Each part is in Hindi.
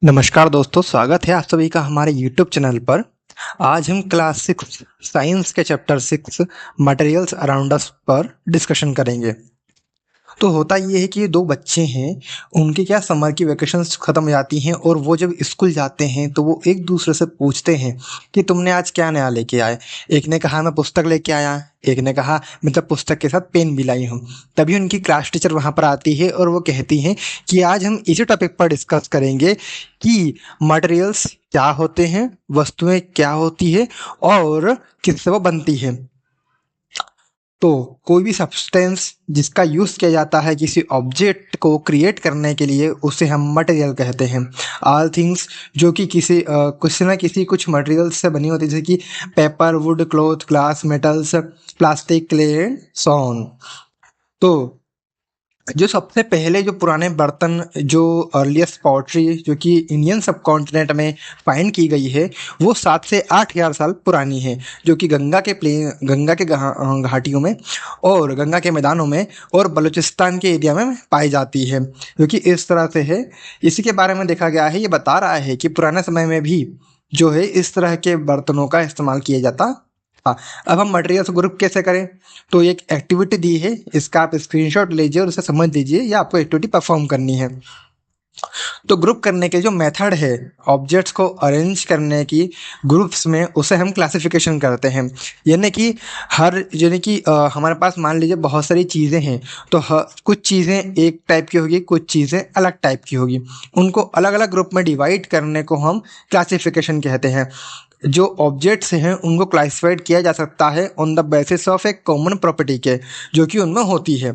नमस्कार दोस्तों, स्वागत है आप सभी का हमारे YouTube चैनल पर। आज हम क्लास 6 साइंस के चैप्टर 6 मटेरियल्स अराउंड अस पर डिस्कशन करेंगे। तो होता ये है कि ये दो बच्चे हैं, उनके क्या समर की वैकेशंस ख़त्म हो जाती हैं और वो जब स्कूल जाते हैं तो वो एक दूसरे से पूछते हैं कि तुमने आज क्या नया लेके आए। एक ने कहा मैं पुस्तक लेके आया, एक ने कहा मतलब पुस्तक के साथ पेन भी लाई हूँ। तभी उनकी क्लास टीचर वहाँ पर आती है और वो कहती हैं कि आज हम इसी टॉपिक पर डिस्कस करेंगे कि मटेरियल्स क्या होते हैं, वस्तुएं क्या होती है और किससे वो बनती है। तो कोई भी सब्सटेंस जिसका यूज़ किया जाता है किसी ऑब्जेक्ट को क्रिएट करने के लिए, उसे हम मटेरियल कहते हैं। ऑल थिंग्स जो कि कुछ ना किसी कुछ मटेरियल से बनी होती है, जैसे कि paper, would, cloth, glass, metals, plastic, clay, so on. तो जो सबसे पहले जो पुराने बर्तन, जो अर्लीस्ट पॉटरी जो कि इंडियन सब कॉन्टिनेंट में फाइंड की गई है, वो 7 से 8 हज़ार साल पुरानी है, जो कि गंगा के घाटियों में और गंगा के मैदानों में और बलूचिस्तान के एरिया में पाई जाती है, जो कि इस तरह से है। इसी के बारे में देखा गया है, ये बता रहा है कि पुराने समय में भी जो है इस तरह के बर्तनों का इस्तेमाल किया जाता था। अब हम मटेरियल्स ग्रुप कैसे करें, तो एक एक्टिविटी दी है, इसका आप स्क्रीनशॉट लीजिए और उसे समझ लीजिए, या आपको एक्टिविटी परफॉर्म करनी है। तो ग्रुप करने के जो मेथड है ऑब्जेक्ट्स को अरेंज करने की ग्रुप्स में, उसे हम क्लासिफिकेशन करते हैं। यानी कि हमारे पास मान लीजिए बहुत सारी चीज़ें हैं, तो कुछ चीज़ें एक टाइप की होगी, कुछ चीज़ें अलग टाइप की होगी। उनको अलग अलग ग्रुप में डिवाइड करने को हम क्लासिफिकेशन कहते हैं। जो ऑब्जेक्ट्स हैं उनको क्लासिफाइड किया जा सकता है ऑन द बेसिस ऑफ एक कॉमन प्रॉपर्टी के, जो कि उनमें होती है।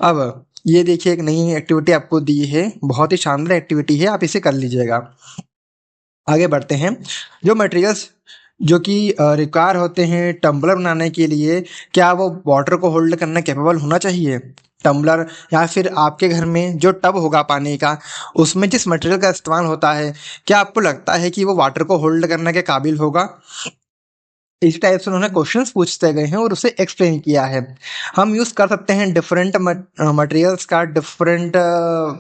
अब ये देखिए, एक नई एक्टिविटी आपको दी है, बहुत ही शानदार एक्टिविटी है, आप इसे कर लीजिएगा। आगे बढ़ते हैं। जो मटेरियल्स जो कि रिक्वायर होते हैं टम्बलर बनाने के लिए, क्या वो वाटर को होल्ड करने कैपेबल होना चाहिए। टम्बलर या फिर आपके घर में जो टब होगा पानी का, उसमें जिस मटेरियल का इस्तेमाल होता है, क्या आपको लगता है कि वो वाटर को होल्ड करने के काबिल होगा। इसी टाइप से उन्होंने क्वेश्चंस पूछते गए हैं और उसे एक्सप्लेन किया है। हम यूज़ कर सकते हैं डिफरेंट मटेरियल्स का डिफरेंट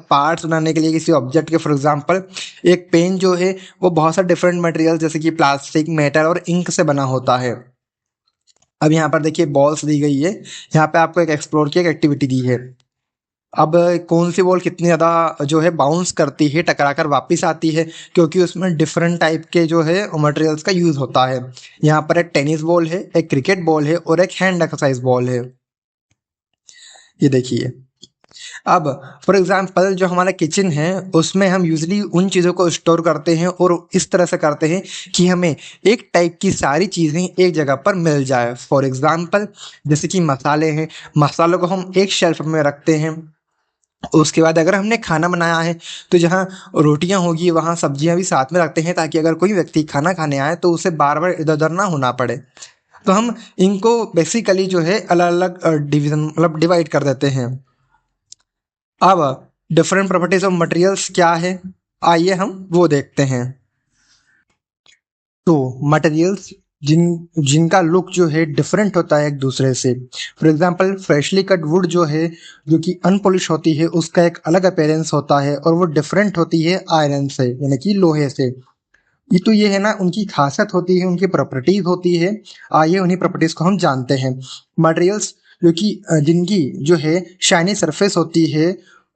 पार्ट्स बनाने के लिए किसी ऑब्जेक्ट के। फॉर एग्जांपल, एक पेन जो है वो बहुत सारे डिफरेंट मटेरियल जैसे कि प्लास्टिक, मेटल और इंक से बना होता है। अब यहाँ पर देखिए बॉल्स दी गई है, यहाँ पे आपको एक एक्सप्लोर की एक एक्टिविटी दी है। अब कौन सी बॉल कितनी ज़्यादा जो है बाउंस करती है, टकरा कर वापस आती है, क्योंकि उसमें डिफरेंट टाइप के जो है मटेरियल्स का यूज़ होता है। यहाँ पर एक टेनिस बॉल है, एक क्रिकेट बॉल है और एक हैंड एक्सरसाइज बॉल है। ये देखिए। अब फॉर एग्जांपल जो हमारा किचन है, उसमें हम यूजली उन चीज़ों को स्टोर करते हैं और इस तरह से करते हैं कि हमें एक टाइप की सारी चीज़ें एक जगह पर मिल जाए। फॉर एग्जांपल, जैसे कि मसाले हैं, मसालों को हम एक शेल्फ में रखते हैं। उसके बाद अगर हमने खाना बनाया है, तो जहाँ रोटियां होगी वहाँ सब्जियां भी साथ में रखते हैं, ताकि अगर कोई व्यक्ति खाना खाने आए तो उसे बार बार इधर उधर ना होना पड़े। तो हम इनको बेसिकली जो है अलग अलग डिवीजन मतलब डिवाइड कर देते हैं। अब डिफरेंट प्रॉपर्टीज ऑफ मटेरियल्स क्या है, आइए हम वो देखते हैं। तो मटेरियल्स जिनका लुक जो है डिफरेंट होता है एक दूसरे से। For example, freshly cut would जो है, जो कि अनपॉलिश होती है, उसका एक अलग अपेयरेंस होता है और वो डिफरेंट होती है आयरन से, यानी कि लोहे से। ये है ना, उनकी खासियत होती है, उनकी प्रॉपर्टीज होती है। आइए उन्हीं प्रॉपर्टीज को हम जानते हैं। मटेरियल्स जो कि जिनकी जो है शाइनी सरफेस होती है,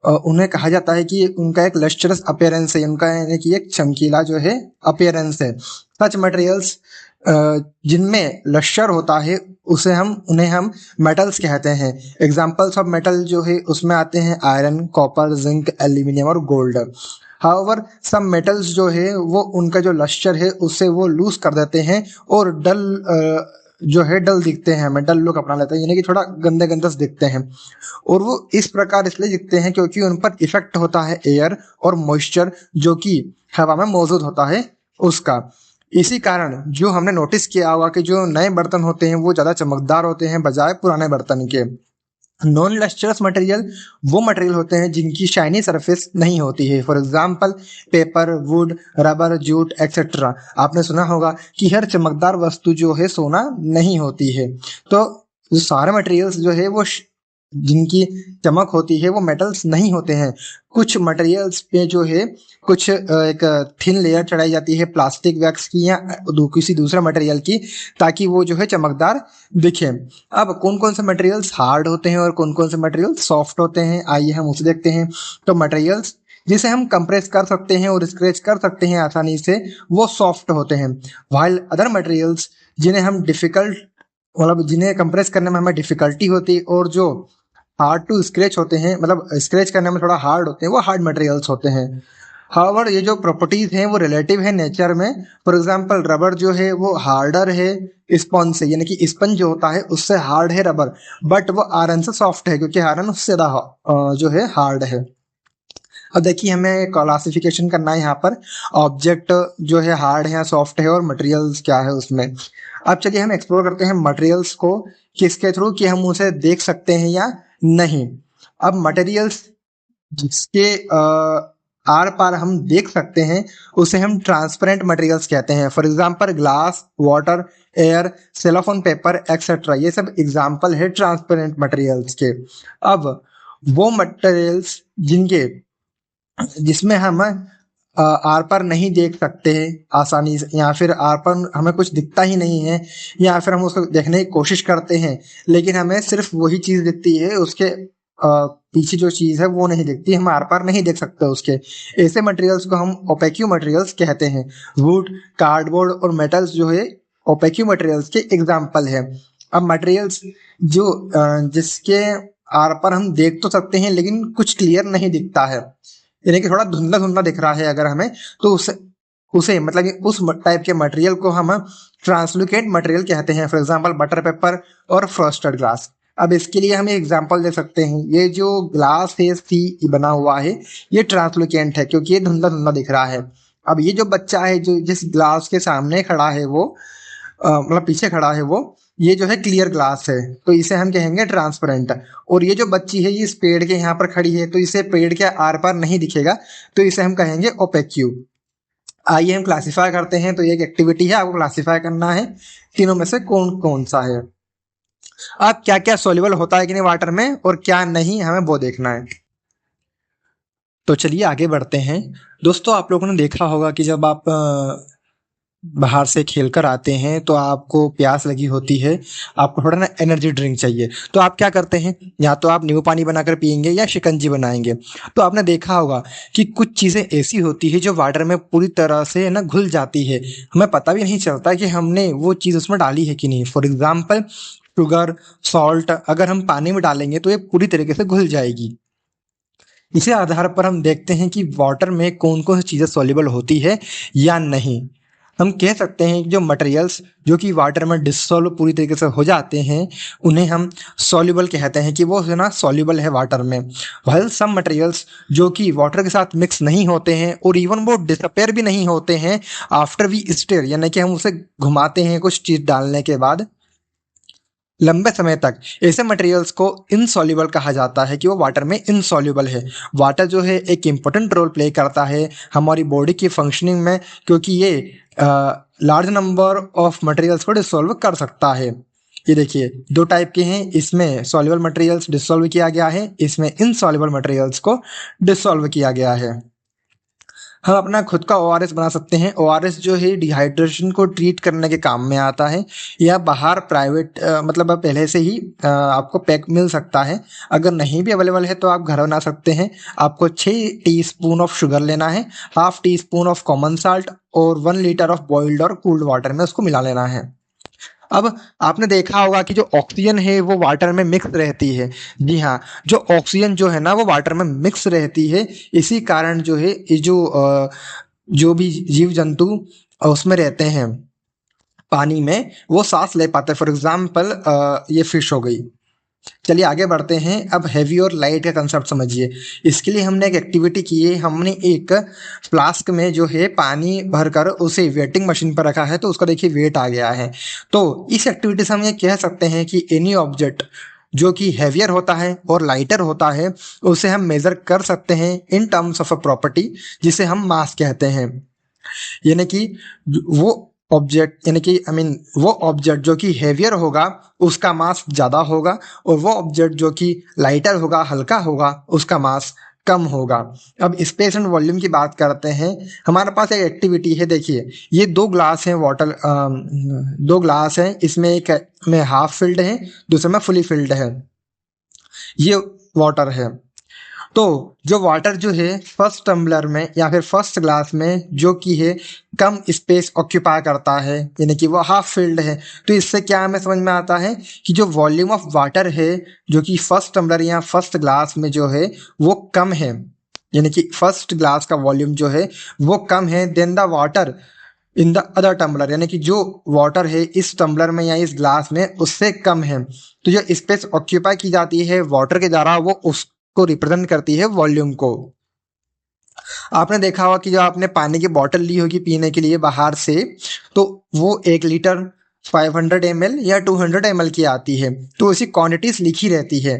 उन्हें कहा जाता है कि उनका एक लस्ट्रस अपीयरेंस है, उनका यानी कि एक चमकीला जो है अपीयरेंस है। सच मटेरियल्स जिनमें लश्कर होता है, उन्हें हम मेटल्स कहते हैं। एग्जाम्पल्स ऑफ मेटल जो है उसमें आते हैं आयरन, कॉपर, जिंक, एल्यूमिनियम और गोल्ड। हाउएवर सब मेटल्स जो है वो उनका जो लश्कर है उससे वो लूज कर देते हैं और जो है डल दिखते हैं, हमें डल लुक अपना लेते हैं, यानी कि थोड़ा गंदे गंदे से दिखते हैं। और वो इस प्रकार इसलिए दिखते हैं क्योंकि उन पर इफेक्ट होता है एयर और मॉइस्चर जो कि हवा में मौजूद होता है उसका। इसी कारण जो हमने नोटिस किया होगा कि जो नए बर्तन होते हैं वो ज़्यादा चमकदार होते हैं बजाय पुराने बर्तन के। नॉन लस्टरस मटेरियल वो मटेरियल होते हैं जिनकी शाइनी सरफेस नहीं होती है। For example, paper, would, rubber, jute etcetera. आपने सुना होगा कि हर चमकदार वस्तु जो है सोना नहीं होती है। तो जो सारे मटेरियल्स जो है वो जिनकी चमक होती है वो मेटल्स नहीं होते हैं। कुछ मटेरियल्स पे जो है कुछ एक थिन लेयर चढ़ाई जाती है प्लास्टिक वैक्स की या किसी दूसरे मटेरियल की, ताकि वो जो है चमकदार दिखे। अब कौन कौन से मटेरियल्स हार्ड होते हैं और कौन कौन से मटेरियल सॉफ्ट होते हैं, आइए हम उसे देखते हैं। तो मटेरियल्स जिसे हम कंप्रेस कर सकते हैं और स्क्रैच कर सकते हैं आसानी से, वो सॉफ्ट होते हैं। वाइल अदर मटेरियल्स जिन्हें हम डिफिकल्ट, मतलब जिन्हें कंप्रेस करने में हमें डिफिकल्टी होती है और जो हार्ड टू स्क्रैच होते हैं, मतलब स्क्रैच करने में थोड़ा हार्ड होते हैं, वो हार्ड मटेरियल्स होते हैं। हाउएवर ये जो प्रॉपर्टीज हैं वो रिलेटिव है नेचर में। फॉर एग्जांपल रबर जो है वो हार्डर है स्पंज से, यानी कि स्पंज जो होता है उससे हार्ड है रबर, बट वो आयरन से सॉफ्ट है क्योंकि आयरन उससे ज्यादा जो है हार्ड है। अब देखिए हमें क्लासिफिकेशन करना है यहाँ पर, ऑब्जेक्ट जो है हार्ड है या सॉफ्ट है और मटेरियल्स क्या है उसमें। अब चलिए हम एक्सप्लोर करते हैं मटेरियल्स को किसके थ्रू, कि हम उसे देख सकते हैं या नहीं। अब मटेरियल्स जिसके आर पार हम देख सकते हैं उसे हम ट्रांसपेरेंट मटेरियल्स कहते हैं। For example glass, water, air, cellphone paper etcetera, ये सब एग्जांपल है ट्रांसपेरेंट मटेरियल्स के। अब वो मटेरियल्स जिनके जिसमें हम आर पार नहीं देख सकते हैं आसानी से, या फिर आर पार हमें कुछ दिखता ही नहीं है, या फिर हम उसको देखने की कोशिश करते हैं लेकिन हमें सिर्फ वही चीज दिखती है, उसके पीछे जो चीज है वो नहीं दिखती, हम आर पार नहीं देख सकते उसके। ऐसे मटेरियल्स को हम ओपेक्यू मटेरियल्स कहते हैं। वुड, कार्डबोर्ड और मेटल्स जो है ओपेक्यू मटेरियल्स के एग्जाम्पल है। अब मटेरियल्स जो जिसके आर पार हम देख तो सकते हैं लेकिन कुछ क्लियर नहीं दिखता है, यानी कि थोड़ा धुंधला धुंधला दिख रहा है अगर हमें, तो उसे उसे मतलब कि उस टाइप के मटेरियल को हम ट्रांसलूकेंट मटेरियल कहते हैं। फॉर एग्जांपल बटर पेपर और फ्रॉस्टेड ग्लास। अब इसके लिए हम एग्जांपल दे सकते हैं, ये जो ग्लास है सी बना हुआ है ये ट्रांसलूकेंट है क्योंकि ये धुंधला धुंधला दिख रहा है। अब ये जो बच्चा है जो जिस ग्लास के सामने खड़ा है वो मतलब पीछे खड़ा है वो, ये जो है क्लियर ग्लास है तो इसे हम कहेंगे ट्रांसपेरेंट। और ये जो बच्ची है ये इस पेड़ के यहाँ पर खड़ी है तो इसे पेड़ के आर पार नहीं दिखेगा, तो इसे हम कहेंगे ओपेक्यू। आइए हम क्लासिफाई करते हैं, तो ये एक एक्टिविटी है, आपको क्लासिफाई करना है तीनों में से कौन कौन सा है। अब क्या क्या सोल्यूबल होता है कि नहीं वाटर में और क्या नहीं, हमें वो देखना है। तो चलिए आगे बढ़ते हैं। दोस्तों आप लोगों ने देखा होगा कि जब आप बाहर से खेल कर आते हैं तो आपको प्यास लगी होती है, आपको थोड़ा ना एनर्जी ड्रिंक चाहिए, तो आप क्या करते हैं, या तो आप नींबू पानी बनाकर पियेंगे या शिकंजी बनाएंगे। तो आपने देखा होगा कि कुछ चीज़ें ऐसी होती है जो वाटर में पूरी तरह से ना घुल जाती है, हमें पता भी नहीं चलता कि हमने वो चीज़ उसमें डाली है कि नहीं। फॉर एग्जाम्पल शुगर, सॉल्ट अगर हम पानी में डालेंगे तो ये पूरी तरीके से घुल जाएगी। इसी आधार पर हम देखते हैं कि वाटर में कौन कौन सी चीज़ें सॉल्युबल होती है या नहीं। हम कह सकते हैं कि जो मटेरियल्स जो कि वाटर में डिसॉल्व पूरी तरीके से हो जाते हैं उन्हें हम सॉल्युबल कहते हैं, कि वो है ना सॉल्युबल है वाटर में। वह सब मटेरियल्स जो कि वाटर के साथ मिक्स नहीं होते हैं और इवन वो डिसअपेयर भी नहीं होते हैं आफ्टर वी स्टेयर, यानी कि हम उसे घुमाते हैं कुछ चीज़ डालने के बाद लंबे समय तक, ऐसे मटेरियल्स को इनसॉल्युबल कहा जाता है कि वो वाटर में इनसॉल्युबल है। वाटर जो है एक इम्पोर्टेंट रोल प्ले करता है हमारी बॉडी की फंक्शनिंग में, क्योंकि ये लार्ज नंबर ऑफ मटेरियल्स को डिसॉल्व कर सकता है। ये देखिए दो टाइप के हैं, इसमें सॉल्युबल मटेरियल्स डिसॉल्व किया गया है, इसमें इनसॉल्युबल मटेरियल्स को डिसॉल्व किया गया है। हम अपना खुद का ओआरएस बना सकते हैं। ओआरएस जो है डिहाइड्रेशन को ट्रीट करने के काम में आता है, या बाहर प्राइवेट मतलब पहले से ही आपको पैक मिल सकता है। अगर नहीं भी अवेलेबल है तो आप घर बना सकते हैं। आपको 6 टीस्पून ऑफ शुगर लेना है, half tea spoon of common salt और 1 लीटर ऑफ बॉइल्ड और कूल्ड वाटर में उसको मिला लेना है। अब आपने देखा होगा कि जो ऑक्सीजन है वो वाटर में मिक्स रहती है। जी हाँ, जो ऑक्सीजन जो है ना वो वाटर में मिक्स रहती है, इसी कारण जो है ये जो भी जीव जंतु उसमें रहते हैं पानी में वो सांस ले पाते हैं। फॉर एग्जाम्पल ये फिश हो गई। चलिए आगे बढ़ते हैं। अब हैवी और लाइट का कंसेप्ट समझिए। इसके लिए हमने एक एक्टिविटी की है, हमने एक फ्लास्क में जो है पानी भरकर उसे वेटिंग मशीन पर रखा है, तो उसका देखिए वेट आ गया है। तो इस एक्टिविटी से हम ये कह सकते हैं कि एनी ऑब्जेक्ट जो कि हैवियर होता है और लाइटर होता है उसे हम मेजर कर सकते हैं in terms of a property जिसे हम मास कहते हैं। यानी कि वो ऑब्जेक्ट यानी कि वो ऑब्जेक्ट जो कि हेवियर होगा उसका मास ज़्यादा होगा, और वो ऑब्जेक्ट जो कि लाइटर होगा, हल्का होगा, उसका मास कम होगा। अब स्पेस एंड वॉल्यूम की बात करते हैं। हमारे पास एक एक्टिविटी है, देखिए ये दो ग्लास हैं, वाटर दो ग्लास हैं, इसमें एक में हाफ फिल्ड है, दूसरे में फुली फिल्ड है। ये वाटर है। तो जो वाटर जो है फर्स्ट टम्बलर में या फिर फर्स्ट ग्लास में जो कि है कम स्पेस ऑक्यूपाई करता है, यानी कि वो हाफ फिल्ड है। तो इससे क्या हमें समझ में आता है कि जो वॉल्यूम ऑफ वाटर है जो कि फर्स्ट टम्बलर या फर्स्ट ग्लास में जो है वो कम है, यानी कि फर्स्ट ग्लास का वॉल्यूम जो है वो कम है than the water in the other tumbler, यानी कि जो वाटर है इस टम्बलर में या इस ग्लास में उससे कम है। तो जो स्पेस ऑक्यूपाई की जाती है वाटर के द्वारा वो उसको रिप्रेजेंट करती है वॉल्यूम को। आपने देखा होगा कि जो आपने पानी की बोतल ली होगी पीने के लिए बाहर से, तो वो 1 लीटर 500 ml या 200 ml की आती है, तो उसी क्वांटिटीज लिखी रहती है।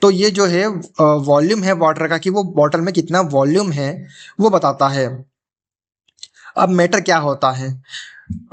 तो ये जो है वॉल्यूम है वाटर का, कि वो बॉटल में कितना वॉल्यूम है वो बताता है। अब मैटर क्या होता है,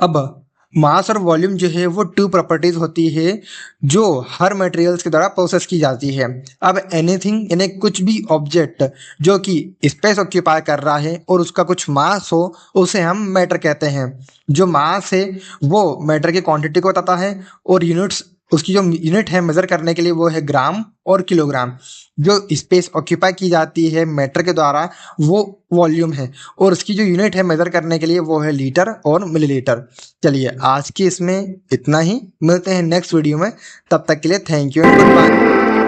अब मास और वॉल्यूम जो है वो टू प्रॉपर्टीज होती है जो हर मटेरियल्स के द्वारा प्रोसेस की जाती है। अब एनीथिंग यानी कुछ भी ऑब्जेक्ट जो कि स्पेस ऑक्यूपाई कर रहा है और उसका कुछ मास हो उसे हम मैटर कहते हैं। जो मास है वो मैटर की क्वांटिटी को बताता है, और यूनिट्स उसकी जो यूनिट है मेजर करने के लिए वो है ग्राम और किलोग्राम। जो स्पेस ऑक्यूपाई की जाती है मैटर के द्वारा वो वॉल्यूम है, और उसकी जो यूनिट है मेजर करने के लिए वो है लीटर और मिलीलीटर। चलिए आज की इसमें इतना ही, मिलते हैं नेक्स्ट वीडियो में, तब तक के लिए thank you and good bye.